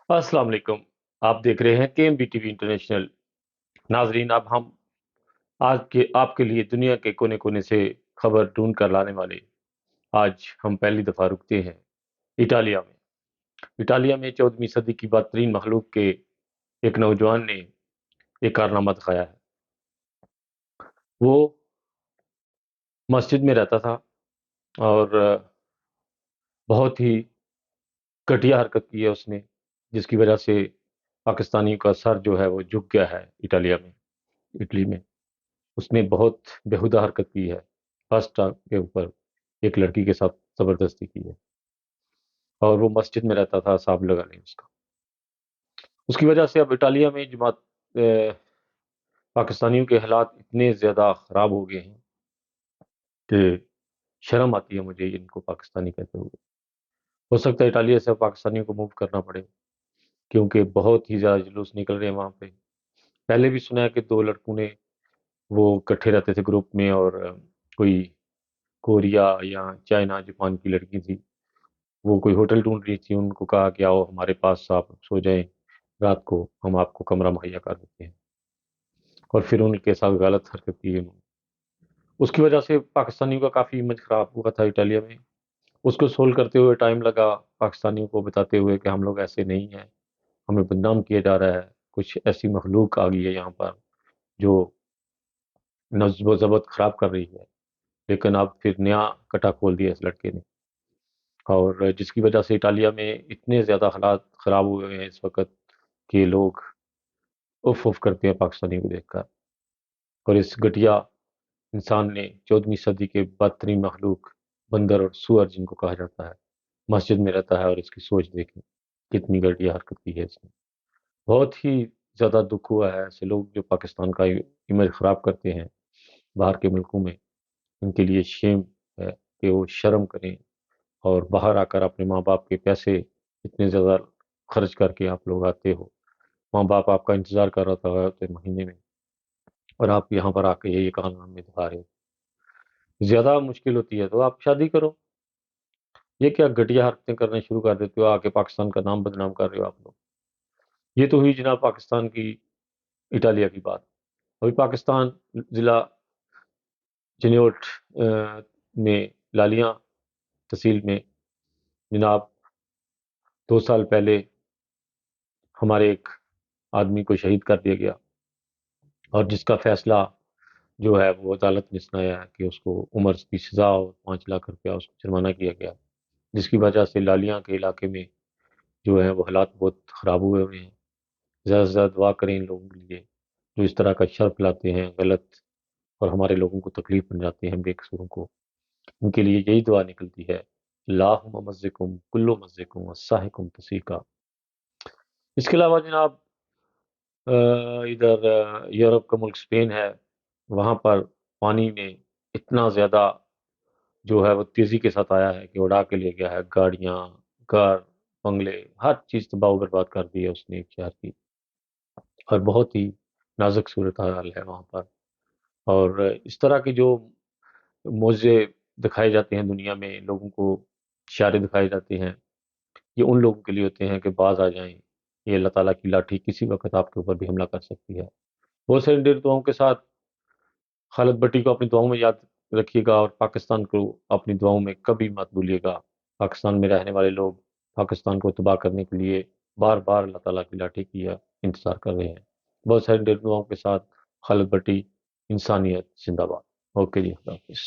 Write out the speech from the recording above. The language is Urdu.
السلام علیکم۔ آپ دیکھ رہے ہیں کے M B T V international. ناظرین، اب ہم آج کے آپ کے لیے دنیا کے کونے کونے سے خبر ڈھونڈ کر لانے والے آج ہم پہلی دفعہ رکتے ہیں اٹالیا میں۔ اٹالیا میں 14ویں صدی کی بدترین مخلوق کے ایک نوجوان نے ایک کارنامہ دکھایا ہے۔ وہ مسجد میں رہتا تھا اور بہت ہی گھٹیا حرکت کی ہے اس نے، جس کی وجہ سے پاکستانیوں کا سر جو ہے وہ جھک گیا ہے اٹلی میں۔ اس نے بہت بےہودہ حرکت کی ہے، بس اسٹاپ کے اوپر ایک لڑکی کے ساتھ زبردستی کی ہے، اور وہ مسجد میں رہتا تھا، حساب لگا لیں اس کا۔ اس کی وجہ سے اب اٹالیا میں پاکستانیوں کے حالات اتنے زیادہ خراب ہو گئے ہیں کہ شرم آتی ہے مجھے ان کو پاکستانی کہتے ہوئے۔ ہو سکتا ہے اٹالیا سے پاکستانیوں کو موو کرنا پڑے، کیونکہ بہت ہی زیادہ جلوس نکل رہے ہیں وہاں پہ۔ پہلے بھی سنا ہے کہ دو لڑکوں نے وہ اکٹھے رہتے تھے گروپ میں، اور کوئی کوریا یا چائنا جاپان کی لڑکی تھی، وہ کوئی ہوٹل ڈھونڈ رہی تھی، ان کو کہا کہ آؤ ہمارے پاس آپ سو جائیں رات کو، ہم آپ کو کمرہ مہیا کر دیتے ہیں، اور پھر ان کے ساتھ غلط حرکت کی انہوں نے۔ اس کی وجہ سے پاکستانیوں کا کافی امیج خراب ہوا تھا اٹالیا میں۔ اس کو سولو کرتے ہوئے ٹائم لگا، پاکستانیوں کو بتاتے ہوئے کہ ہم لوگ ایسے نہیں ہیں، ہمیں بدنام کیا جا رہا ہے، کچھ ایسی مخلوق آ گئی ہے یہاں پر جو نظم و ضبط خراب کر رہی ہے۔ لیکن اب پھر نیا کٹا کھول دیا اس لڑکے نے، اور جس کی وجہ سے اٹالیا میں اتنے زیادہ حالات خراب ہوئے ہیں اس وقت کہ لوگ اف اف کرتے ہیں پاکستانی کو دیکھ کر۔ اور اس گھٹیا انسان نے 14ویں صدی کے بدترین مخلوق، بندر اور سور جن کو کہا جاتا ہے، مسجد میں رہتا ہے، اور اس کی سوچ دیکھیں کتنی گھٹیا حرکت کی ہے اس نے۔ بہت ہی زیادہ دکھ ہوا ہے ایسے لوگ جو پاکستان کا امیج خراب کرتے ہیں باہر کے ملکوں میں۔ ان کے لیے شیم ہے کہ وہ شرم کریں، اور باہر آ کر اپنے ماں باپ کے پیسے اتنے زیادہ خرچ کر کے آپ لوگ آتے ہو، ماں باپ آپ کا انتظار کر رہا ہوتا ہے مہینے میں، اور آپ یہاں پر آ کے یہ کام میں دکھا رہے ہو۔ زیادہ مشکل ہوتی ہے تو آپ شادی کرو، یہ کیا گھٹیا حرکتیں کرنا شروع کر دیتے ہو، آ کے پاکستان کا نام بدنام کر رہے ہو آپ لوگ۔ یہ تو ہوئی جناب پاکستان کی اٹالیا کی بات۔ ابھی پاکستان ضلع جنوٹ میں لالیاں تحصیل میں جناب 2 سال پہلے ہمارے ایک آدمی کو شہید کر دیا گیا، اور جس کا فیصلہ جو ہے وہ عدالت نے سنایا ہے کہ اس کو عمر کی سزا اور 5 لاکھ روپیہ اس کو جرمانہ کیا گیا، جس کی وجہ سے لالیاں کے علاقے میں جو ہے وہ حالات بہت خراب ہوئے ہیں۔ زیادہ سے زیادہ دعا کریں ان لوگوں کے لیے جو اس طرح کا شر پھیلاتے ہیں غلط، اور ہمارے لوگوں کو تکلیف پہنچاتے ہیں، بے قصوروں کو۔ ان کے لیے یہی دعا نکلتی ہے، اللہم مزقکم کل مزقکم وصاحکم تسیقا۔ اس کے علاوہ جناب ادھر یورپ کا ملک اسپین ہے، وہاں پر پانی میں اتنا زیادہ جو ہے وہ تیزی کے ساتھ آیا ہے کہ اڑا کے لے گیا ہے گاڑیاں، گھر، بنگلے، ہر چیز تباہ و برباد کر دی ہے اس نے ایک شہر کی، اور بہت ہی نازک صورتحال ہے وہاں پر۔ اور اس طرح کے جو معجزے دکھائے جاتے ہیں دنیا میں، لوگوں کو اشارے دکھائے جاتے ہیں، یہ ان لوگوں کے لیے ہوتے ہیں کہ باز آ جائیں، یہ اللہ تعالیٰ کی لاٹھی کسی وقت آپ کے اوپر بھی حملہ کر سکتی ہے۔ بہت ساری دیر دعاؤں کے ساتھ خالد بٹی کو اپنی دعاؤں میں یاد رکھیے گا، اور پاکستان کو اپنی دعاؤں میں کبھی مت بھولیے گا۔ پاکستان میں رہنے والے لوگ پاکستان کو تباہ کرنے کے لیے بار بار اللہ تعالیٰ کی لاٹھی کی انتظار کر رہے ہیں۔ بہت ساری دیر دعاؤں کے ساتھ خالد بٹی، انسانیت زندہ باد۔ اوکے جی، خدا حافظ۔